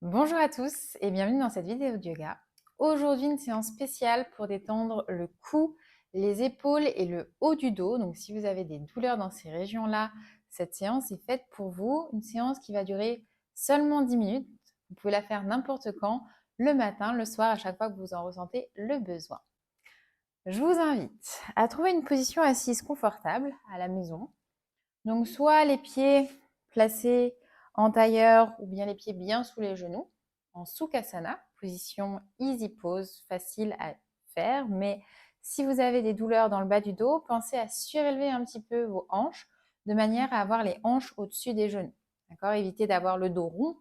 Bonjour à tous et bienvenue dans cette vidéo de yoga. Aujourd'hui, une séance spéciale pour détendre le cou, les épaules et le haut du dos. Donc, si vous avez des douleurs dans ces régions-là, cette séance est faite pour vous. Une séance qui va durer seulement 10 minutes. Vous pouvez la faire n'importe quand, le matin, le soir, à chaque fois que vous en ressentez le besoin. Je vous invite à trouver une position assise confortable à la maison. Donc, soit les pieds placés en tailleur ou bien les pieds bien sous les genoux, en Sukhasana, position easy pose, facile à faire. Mais si vous avez des douleurs dans le bas du dos, pensez à surélever un petit peu vos hanches de manière à avoir les hanches au-dessus des genoux. D'accord? Évitez d'avoir le dos rond.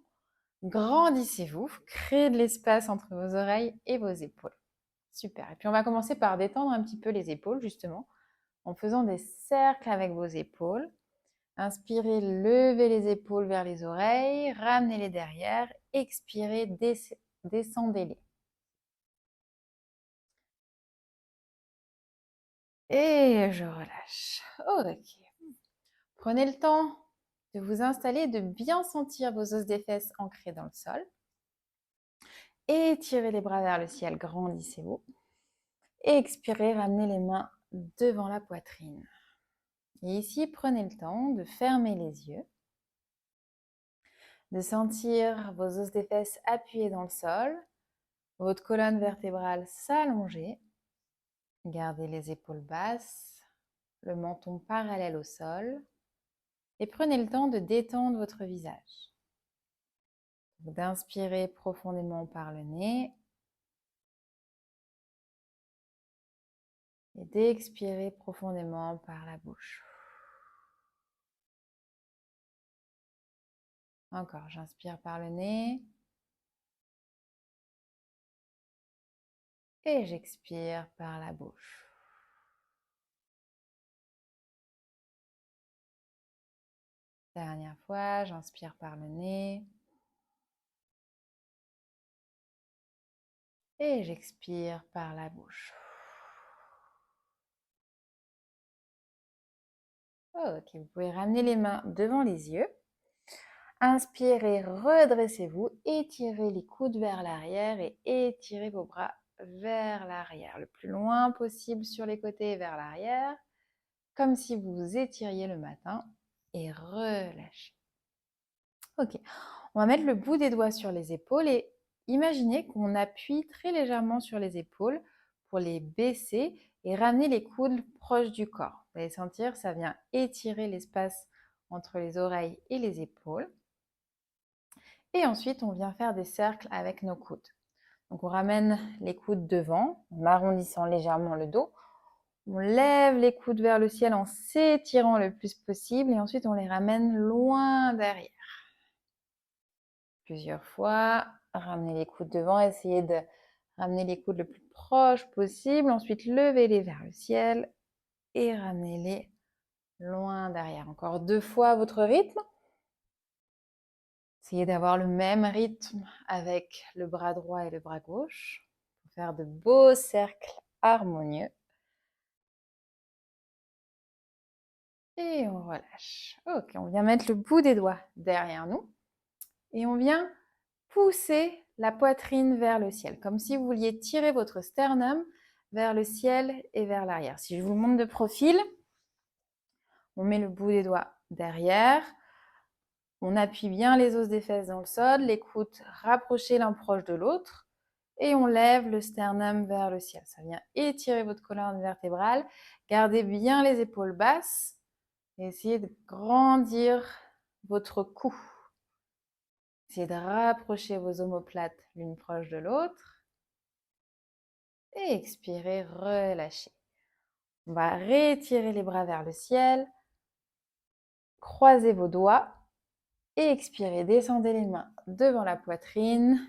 Grandissez-vous, créez de l'espace entre vos oreilles et vos épaules. Super. Et puis on va commencer par détendre un petit peu les épaules justement en faisant des cercles avec vos épaules. Inspirez, levez les épaules vers les oreilles, ramenez-les derrière, expirez, descendez-les. Et je relâche. Ok. Prenez le temps de vous installer, de bien sentir vos os des fesses ancrés dans le sol. Étirez les bras vers le ciel, grandissez-vous. Et expirez, ramenez les mains devant la poitrine. Et ici, prenez le temps de fermer les yeux, de sentir vos os des fesses appuyés dans le sol, votre colonne vertébrale s'allonger. Gardez les épaules basses, le menton parallèle au sol et prenez le temps de détendre votre visage. D'inspirer profondément par le nez et d'expirer profondément par la bouche. Encore, j'inspire par le nez et j'expire par la bouche. Dernière fois, j'inspire par le nez et j'expire par la bouche. Ok, vous pouvez ramener les mains devant les yeux. Inspirez, redressez-vous, étirez les coudes vers l'arrière et étirez vos bras vers l'arrière, le plus loin possible sur les côtés et vers l'arrière, comme si vous vous étiriez le matin et relâchez. Ok, on va mettre le bout des doigts sur les épaules et imaginez qu'on appuie très légèrement sur les épaules pour les baisser et ramener les coudes proches du corps. Vous allez sentir, ça vient étirer l'espace entre les oreilles et les épaules. Et ensuite, on vient faire des cercles avec nos coudes. Donc, on ramène les coudes devant, en arrondissant légèrement le dos. On lève les coudes vers le ciel en s'étirant le plus possible et ensuite, on les ramène loin derrière. Plusieurs fois, ramenez les coudes devant, essayez de ramener les coudes le plus proche possible. Ensuite, levez-les vers le ciel et ramenez-les loin derrière. Encore 2 fois à votre rythme. Essayez d'avoir le même rythme avec le bras droit et le bras gauche pour faire de beaux cercles harmonieux. Et on relâche. Ok, on vient mettre le bout des doigts derrière nous et on vient pousser la poitrine vers le ciel, comme si vous vouliez tirer votre sternum vers le ciel et vers l'arrière. Si je vous montre de profil, on met le bout des doigts derrière, on appuie bien les os des fesses dans le sol, les coudes rapprochés l'un proche de l'autre. Et on lève le sternum vers le ciel. Ça vient étirer votre colonne vertébrale. Gardez bien les épaules basses et essayez de grandir votre cou. Essayez de rapprocher vos omoplates l'une proche de l'autre. Et expirez, relâchez. On va réétirer les bras vers le ciel. Croisez vos doigts. Et expirez, descendez les mains devant la poitrine.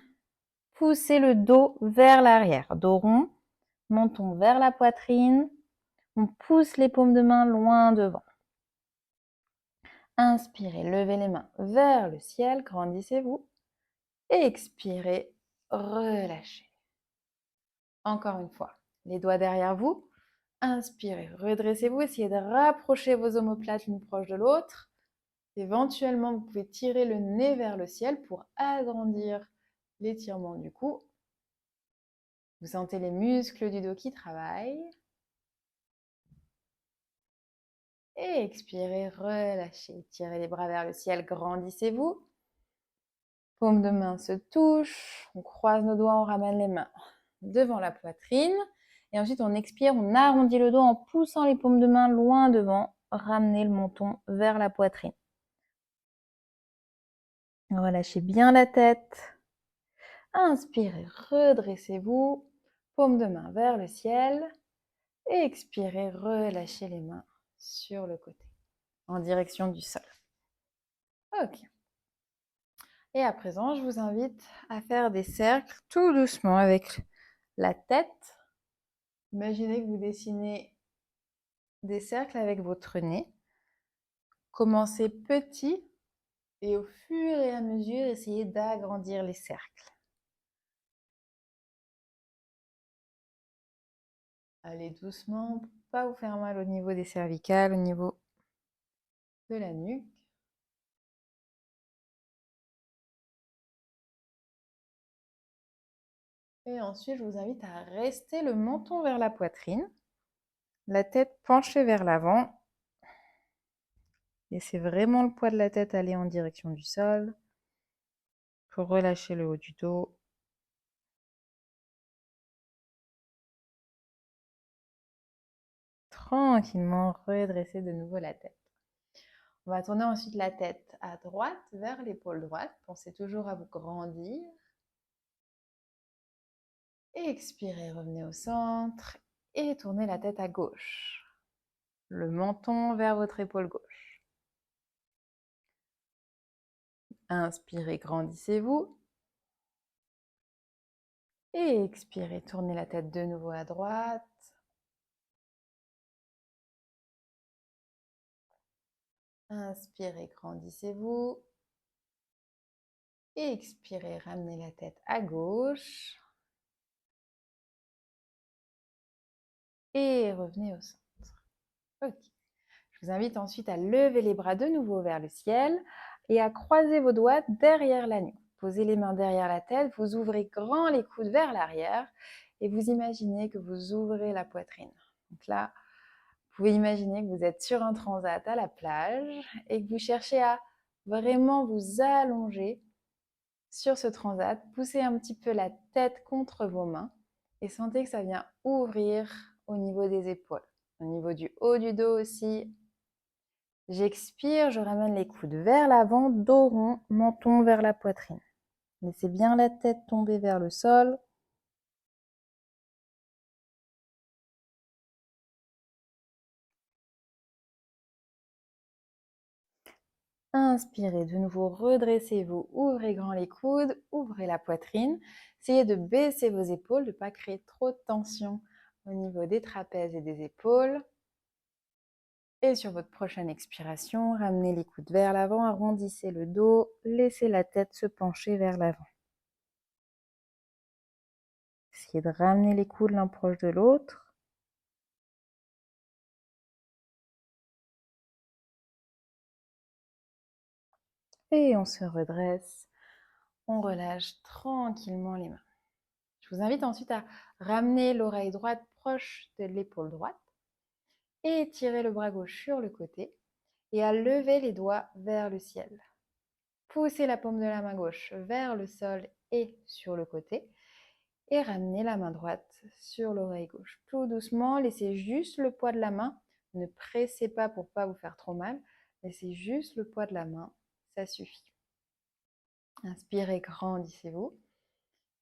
Poussez le dos vers l'arrière. Dos rond, menton vers la poitrine. On pousse les paumes de main loin devant. Inspirez, levez les mains vers le ciel, grandissez-vous. Et expirez, relâchez. Encore une fois, les doigts derrière vous. Inspirez, redressez-vous, essayez de rapprocher vos omoplates l'une proche de l'autre. Éventuellement, vous pouvez tirer le nez vers le ciel pour agrandir l'étirement du cou. Vous sentez les muscles du dos qui travaillent. Et expirez, relâchez. Tirez les bras vers le ciel, grandissez-vous. Paumes de main se touchent. On croise nos doigts, on ramène les mains devant la poitrine. Et ensuite, on expire, on arrondit le dos en poussant les paumes de main loin devant. Ramenez le menton vers la poitrine. Relâchez bien la tête. Inspirez, redressez-vous. Paumes de main vers le ciel. Et expirez, relâchez les mains sur le côté, en direction du sol. Ok. Et à présent, je vous invite à faire des cercles tout doucement avec la tête. Imaginez que vous dessinez des cercles avec votre nez. Commencez petit et au fur et à mesure, essayez d'agrandir les cercles. Allez doucement, pour ne pas vous faire mal au niveau des cervicales, au niveau de la nuque. Et ensuite, je vous invite à rester le menton vers la poitrine, la tête penchée vers l'avant. Laissez vraiment le poids de la tête aller en direction du sol pour relâcher le haut du dos. Tranquillement, redressez de nouveau la tête. On va tourner ensuite la tête à droite vers l'épaule droite. Pensez toujours à vous grandir. Expirez, revenez au centre et tournez la tête à gauche. Le menton vers votre épaule gauche. Inspirez, grandissez-vous. Et expirez, tournez la tête de nouveau à droite. Inspirez, grandissez-vous. Et expirez, ramenez la tête à gauche. Et revenez au centre. Ok. Je vous invite ensuite à lever les bras de nouveau vers le ciel et à croiser vos doigts derrière la nuque. Posez les mains derrière la tête, vous ouvrez grand les coudes vers l'arrière et vous imaginez que vous ouvrez la poitrine. Donc là, vous pouvez imaginer que vous êtes sur un transat à la plage et que vous cherchez à vraiment vous allonger sur ce transat. Poussez un petit peu la tête contre vos mains et sentez que ça vient ouvrir au niveau des épaules, au niveau du haut du dos aussi. J'expire, je ramène les coudes vers l'avant, dos rond, menton vers la poitrine. Laissez bien la tête tomber vers le sol. Inspirez, de nouveau redressez-vous, ouvrez grand les coudes, ouvrez la poitrine. Essayez de baisser vos épaules, de ne pas créer trop de tension au niveau des trapèzes et des épaules. Et sur votre prochaine expiration, ramenez les coudes vers l'avant, arrondissez le dos, laissez la tête se pencher vers l'avant. Essayez de ramener les coudes l'un proche de l'autre. Et on se redresse, on relâche tranquillement les mains. Je vous invite ensuite à ramener l'oreille droite proche de l'épaule droite et tirer le bras gauche sur le côté et à lever les doigts vers le ciel. Poussez la paume de la main gauche vers le sol et sur le côté et ramenez la main droite sur l'oreille gauche. Tout doucement, laissez juste le poids de la main. Ne pressez pas pour ne pas vous faire trop mal. Laissez juste le poids de la main, ça suffit. Inspirez, grandissez-vous.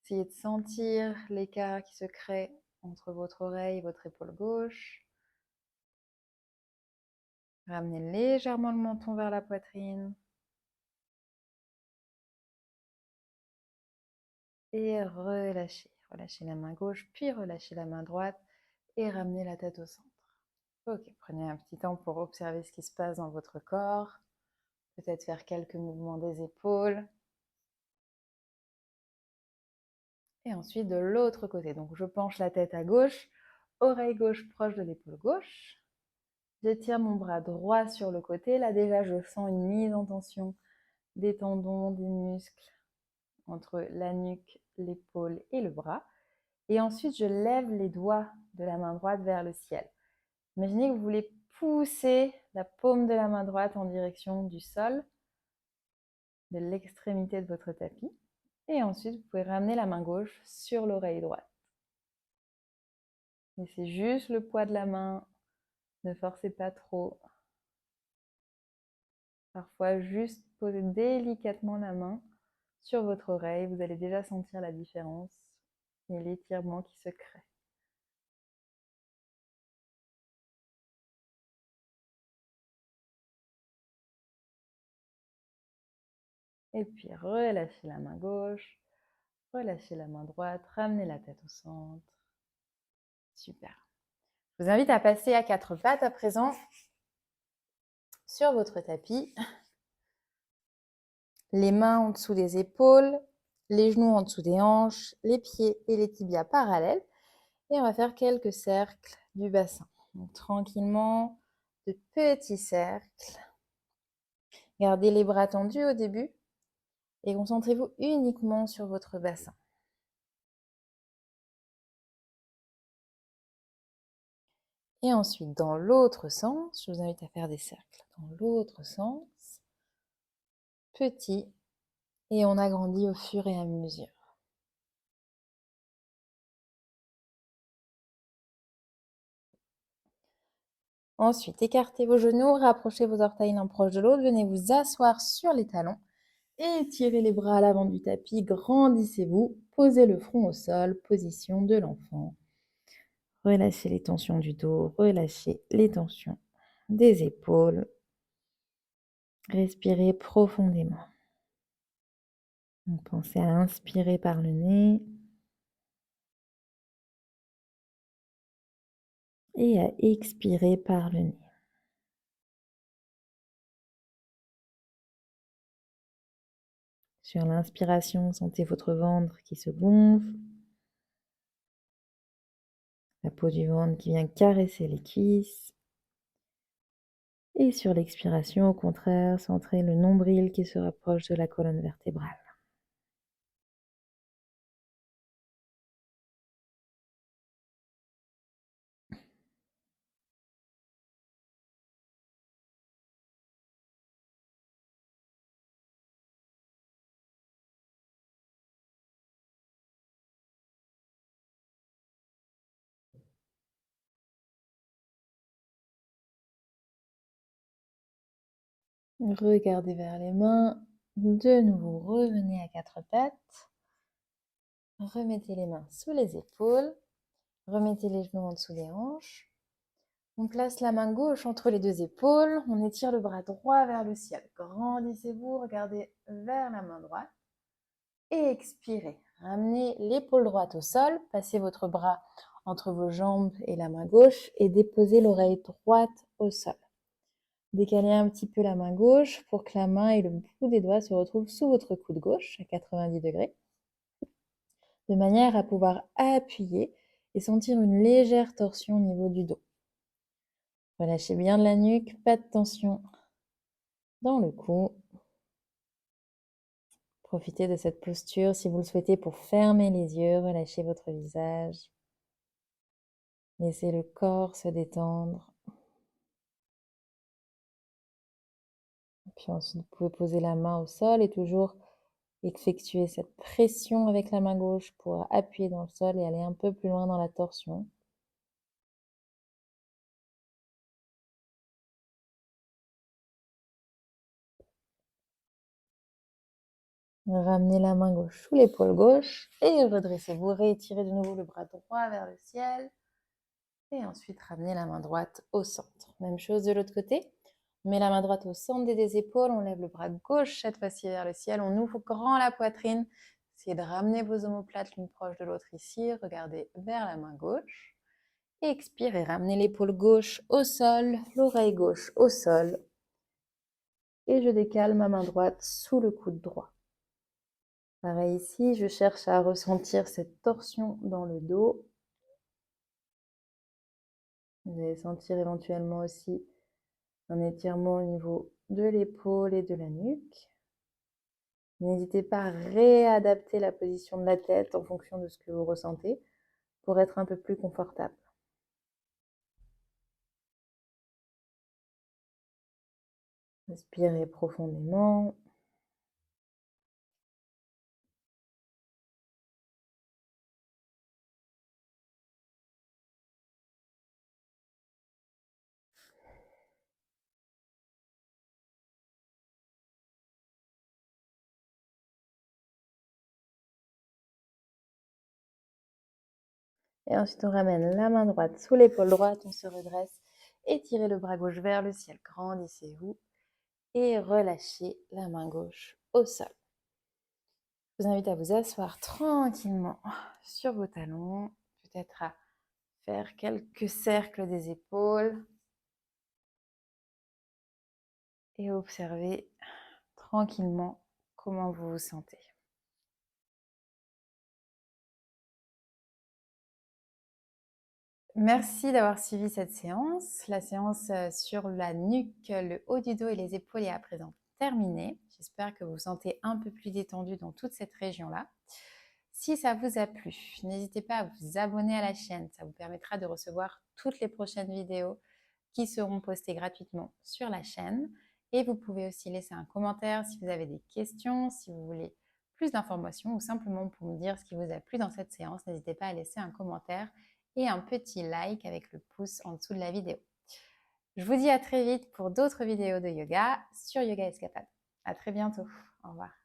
Essayez de sentir l'écart qui se crée entre votre oreille et votre épaule gauche. Ramenez légèrement le menton vers la poitrine. Et relâchez. Relâchez la main gauche, puis relâchez la main droite et ramenez la tête au centre. Ok, prenez un petit temps pour observer ce qui se passe dans votre corps. Peut-être faire quelques mouvements des épaules. Et ensuite de l'autre côté. Donc je penche la tête à gauche, oreille gauche proche de l'épaule gauche. J'étire mon bras droit sur le côté. Là déjà, je sens une mise en tension des tendons, des muscles. entre la nuque, l'épaule et le bras. Et ensuite, je lève les doigts de la main droite vers le ciel. Imaginez que vous voulez pousser la paume de la main droite en direction du sol, de l'extrémité de votre tapis. Et ensuite, vous pouvez ramener la main gauche sur l'oreille droite. Laissez juste le poids de la main, ne forcez pas trop. Parfois, juste posez délicatement la main sur votre oreille, vous allez déjà sentir la différence et l'étirement qui se crée. Et puis relâchez la main gauche, relâchez la main droite, ramenez la tête au centre. Super. Je vous invite à passer à quatre pattes à présent sur votre tapis. Les mains en dessous des épaules, les genoux en dessous des hanches, les pieds et les tibias parallèles. Et on va faire quelques cercles du bassin. Donc, tranquillement, de petits cercles. Gardez les bras tendus au début et concentrez-vous uniquement sur votre bassin. Et ensuite, dans l'autre sens, je vous invite à faire des cercles. Dans l'autre sens, petit, et on agrandit au fur et à mesure. Ensuite, écartez vos genoux, rapprochez vos orteils l'un proche de l'autre, venez vous asseoir sur les talons et tirez les bras à l'avant du tapis, grandissez-vous, posez le front au sol, position de l'enfant. Relâchez les tensions du dos, relâchez les tensions des épaules. Respirez profondément. Donc, pensez à inspirer par le nez et à expirer par le nez. Sur l'inspiration, sentez votre ventre qui se gonfle, la peau du ventre qui vient caresser les cuisses. Et sur l'expiration, au contraire, centrez le nombril qui se rapproche de la colonne vertébrale. Regardez vers les mains. De nouveau, revenez à quatre pattes. Remettez les mains sous les épaules. Remettez les genoux en dessous des hanches. On place la main gauche entre les deux épaules. On étire le bras droit vers le ciel. Grandissez-vous, regardez vers la main droite. Et expirez. Ramenez l'épaule droite au sol. Passez votre bras entre vos jambes et la main gauche et déposez l'oreille droite au sol. Décalez un petit peu la main gauche pour que la main et le bout des doigts se retrouvent sous votre coude gauche à 90 degrés, de manière à pouvoir appuyer et sentir une légère torsion au niveau du dos. Relâchez bien de la nuque, pas de tension dans le cou. Profitez de cette posture si vous le souhaitez pour fermer les yeux, relâchez votre visage. Laissez le corps se détendre. Puis ensuite, vous pouvez poser la main au sol et toujours effectuer cette pression avec la main gauche pour appuyer dans le sol et aller un peu plus loin dans la torsion. Ramenez la main gauche sous l'épaule gauche et redressez-vous. Réétirez de nouveau le bras droit vers le ciel. Et ensuite, ramenez la main droite au centre. Même chose de l'autre côté. On met la main droite au centre des épaules. On lève le bras gauche cette fois-ci vers le ciel. On ouvre grand la poitrine. Essayez de ramener vos omoplates l'une proche de l'autre ici. Regardez vers la main gauche. Expirez, ramenez l'épaule gauche au sol, l'oreille gauche au sol. Et je décale ma main droite sous le coude droit. Pareil ici, je cherche à ressentir cette torsion dans le dos. Vous allez sentir éventuellement aussi un étirement au niveau de l'épaule et de la nuque. N'hésitez pas à réadapter la position de la tête en fonction de ce que vous ressentez pour être un peu plus confortable. Respirez profondément. Et ensuite, on ramène la main droite sous l'épaule droite, on se redresse, étirez le bras gauche vers le ciel, grandissez-vous et relâchez la main gauche au sol. Je vous invite à vous asseoir tranquillement sur vos talons, peut-être à faire quelques cercles des épaules et observer tranquillement comment vous vous sentez. Merci d'avoir suivi cette séance. La séance sur la nuque, le haut du dos et les épaules est à présent terminée. J'espère que vous vous sentez un peu plus détendu dans toute cette région-là. Si ça vous a plu, n'hésitez pas à vous abonner à la chaîne. Ça vous permettra de recevoir toutes les prochaines vidéos qui seront postées gratuitement sur la chaîne. Et vous pouvez aussi laisser un commentaire si vous avez des questions, si vous voulez plus d'informations ou simplement pour me dire ce qui vous a plu dans cette séance. N'hésitez pas à laisser un commentaire et un petit like avec le pouce en dessous de la vidéo. Je vous dis à très vite pour d'autres vidéos de yoga sur Yoga Escapade. À très bientôt. Au revoir.